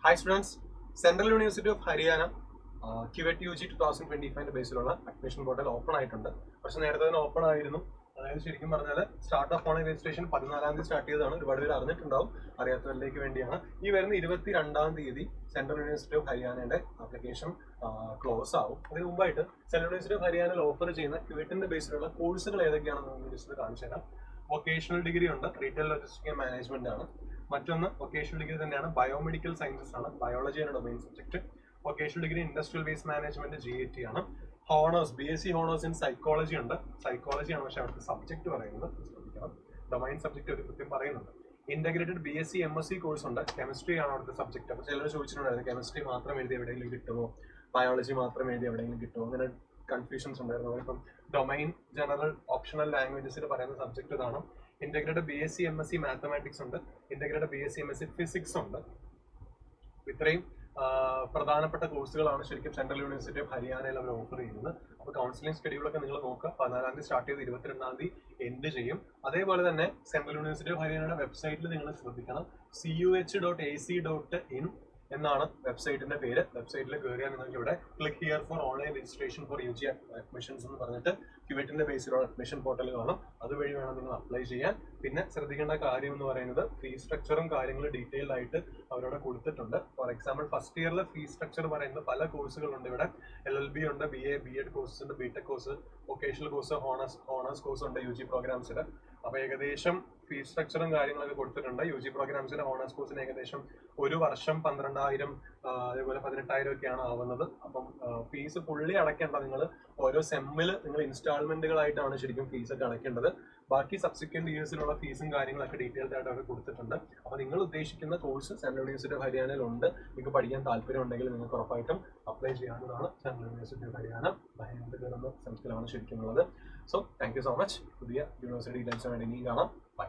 Hi students, Central University of Haryana QET UG 2025 ബേസിലുള്ള admission portal open ആയിട്ടുണ്ട്. പക്ഷെ നേരത്തെ തന്നെ ഓപ്പൺ ആയിരുന്നു. അതായത് ശരിക്കും പറഞ്ഞാൽ സ്റ്റാർട്ട് ഓഫ് ഓൺലൈൻ രജിസ്ട്രേഷൻ 14-ാം തീയതി സ്റ്റാർട്ട് ചെയ്തതാണ്. ഒരുപാട് പേര് അറിഞ്ഞിട്ടുണ്ടാവും, അറിയാത്തവരിലേക്ക് വേണ്ടിയാണ്. ഈ വരുന്ന 22-ാം തീയതി സെൻട്രൽ യൂണിവേഴ്സിറ്റി ഓഫ് ഹരിയാനയുടെ ആപ്ലിക്കേഷൻ ക്ലോസ് ആവും. അതിന് മുമ്പായിട്ട് സെൻട്രൽ യൂണിവേഴ്സിറ്റി ഓഫ് ഹരിയാനയിൽ ഓഫർ ചെയ്യുന്ന QETന്റെ ബേസിലുള്ള കോഴ്സുകൾ ഏതൊക്കെയാണെന്ന് ജസ്റ്റ് കാണിച്ചു തരാം. വൊക്കേഷണൽ ഡിഗ്രി ഉണ്ട്, റീറ്റെയിൽ ലോജിസ്റ്റിക്സ് ആൻഡ് മാനേജ്മെന്റ് ആണ്. മറ്റൊന്ന് വൊക്കേഷണൽ ഡിഗ്രി തന്നെയാണ്, ബയോമെഡിക്കൽ സയൻസസ് ആണ്, ബയോളജിയാണ് domain subject. Vocational degree industrial waste management GAT ആണ്. Honours BSc honours in psychology ഉണ്ട്, സൈക്കോളജി ആണ്. പക്ഷെ അവിടുത്തെ സബ്ജക്ട് പറയുന്നത് ശ്രദ്ധിക്കണം, ഡൊമൈൻ സബ്ജക്ട് ഒരു കൃത്യം പറയുന്നുണ്ട്. ഇന്റഗ്രേറ്റഡ് BSc MSc കോഴ്സ് ഉണ്ട്, കെമിസ്ട്രി ആണ് അവിടുത്തെ സബ്ജക്ട്. അപ്പോൾ ചിലർ ചോദിച്ചിട്ടുണ്ടായിരുന്നു കെമിസ്ട്രി മാത്രം എഴുതി എവിടെയെങ്കിലും കിട്ടുമോ, ബയോളജി മാത്രം എഴുതി എവിടെയെങ്കിലും കിട്ടുമോ, അങ്ങനെ കൺഫ്യൂഷൻസ് ഉണ്ടായിരുന്നു. അതിപ്പം ഡൊമൈൻ ജനറൽ ഓപ്ഷണൽ ലാംഗ്വേജസിൽ പറയുന്ന സബ്ജക്ട് ഇതാണ്. ഇന്റഗ്രേറ്റഡ് BSc MSc മാത്തമാറ്റിക്സ് ഉണ്ട്, ഇന്റഗ്രേറ്റഡ് BSc MSc ഫിസിക്സ് ഉണ്ട്. ഇത്രയും പ്രധാനപ്പെട്ട കോഴ്സുകളാണ് ശരിക്കും സെൻട്രൽ യൂണിവേഴ്സിറ്റി ഓഫ് ഹരിയാനയിൽ അവർ ഓഫർ ചെയ്യുന്നത്. അപ്പോൾ കൗൺസിലിംഗ് ഷെഡ്യൂളൊക്കെ നിങ്ങൾ നോക്കുക. 14-ാം തീയതി സ്റ്റാർട്ട് ചെയ്ത് 22-ാം തീയതി എൻഡ് ചെയ്യും. അതേപോലെ തന്നെ സെൻട്രൽ യൂണിവേഴ്സിറ്റി ഓഫ് ഹരിയാനയുടെ വെബ്സൈറ്റിൽ നിങ്ങൾ ശ്രദ്ധിക്കണം, cuh.ac.in എന്നാണ് വെബ്സൈറ്റിന്റെ പേര്. വെബ്സൈറ്റിൽ കയറിയാൽ നിങ്ങൾക്ക് ഇവിടെ click here for online registration four UG admissions എന്ന് പറഞ്ഞിട്ട് QETന്റെ ബേസിലുള്ള അഡ്മിഷൻ പോർട്ടൽ കാണും. അതുവഴി വേണം നിങ്ങൾ അപ്ലൈ ചെയ്യാൻ. പിന്നെ ശ്രദ്ധിക്കേണ്ട കാര്യം എന്ന് പറയുന്നത് ഫീ സ്ട്രക്ചറും കാര്യങ്ങളും ഡീറ്റെയിൽ ആയിട്ട് അവരവിടെ കൊടുത്തിട്ടുണ്ട്. ഫോർ എക്സാമ്പിൾ ഫസ്റ്റ് ഇയറിലെ ഫീ സ്ട്രക്ചർ പറയുന്നത് പല കോഴ്സുകളുണ്ട് ഇവിടെ. LLB ഉണ്ട്, BA BEd കോഴ്സ് ഉണ്ട്, BTech course, vocational course, honours course ഉണ്ട് UG പ്രോഗ്രാംസിൽ. അപ്പൊ ഏകദേശം ഫീ സ്ട്രക്ചറും കാര്യങ്ങളൊക്കെ കൊടുത്തിട്ടുണ്ട്. UG പ്രോഗ്രാംസിന്റെ ഹോണേഴ്സ് കോഴ്സിന് ഏകദേശം ഒരു വർഷം 12,000 അതേപോലെ 18,000 ഒക്കെയാണ് ആവുന്നത്. അപ്പം ഫീസ് ഫുള്ളി അടയ്ക്കേണ്ട, നിങ്ങൾ ഓരോ സെമ്മിൽ നിങ്ങൾ ഇൻസ്റ്റാൾമെന്റുകളായിട്ടാണ് ശരിക്കും ഫീസ് ഒക്കെ അടയ്ക്കേണ്ടത്. ബാക്കി സബ്സിക്വന്റ് ഇയേഴ്സിലുള്ള ഫീസും കാര്യങ്ങളൊക്കെ ഡീറ്റെയിൽഡ് ആയിട്ട് അവർ കൊടുത്തിട്ടുണ്ട്. അപ്പോൾ നിങ്ങൾ ഉദ്ദേശിക്കുന്ന കോഴ്സ് സെൻട്രൽ യൂണിവേഴ്സിറ്റി ഓഫ് ഹരിയാനയിൽ ഉണ്ട്, നിങ്ങൾക്ക് പഠിക്കാൻ താല്പര്യം ഉണ്ടെങ്കിൽ നിങ്ങൾക്ക് ഉറപ്പായിട്ടും അപ്ലൈ ചെയ്യാവുന്നതാണ്. സെൻട്രൽ യൂണിവേഴ്സിറ്റി ഓഫ് ഹരിയാന ഭയങ്കര കിടന്ന സ്ഥലത്തിലാണ് ശരിക്കും ഉള്ളത്. So thank you so much. പുതിയ യൂണിവേഴ്സിറ്റി ഡീറ്റെയിൽസ് വേണ്ടി ഇനിയും കാണാം. ബൈ.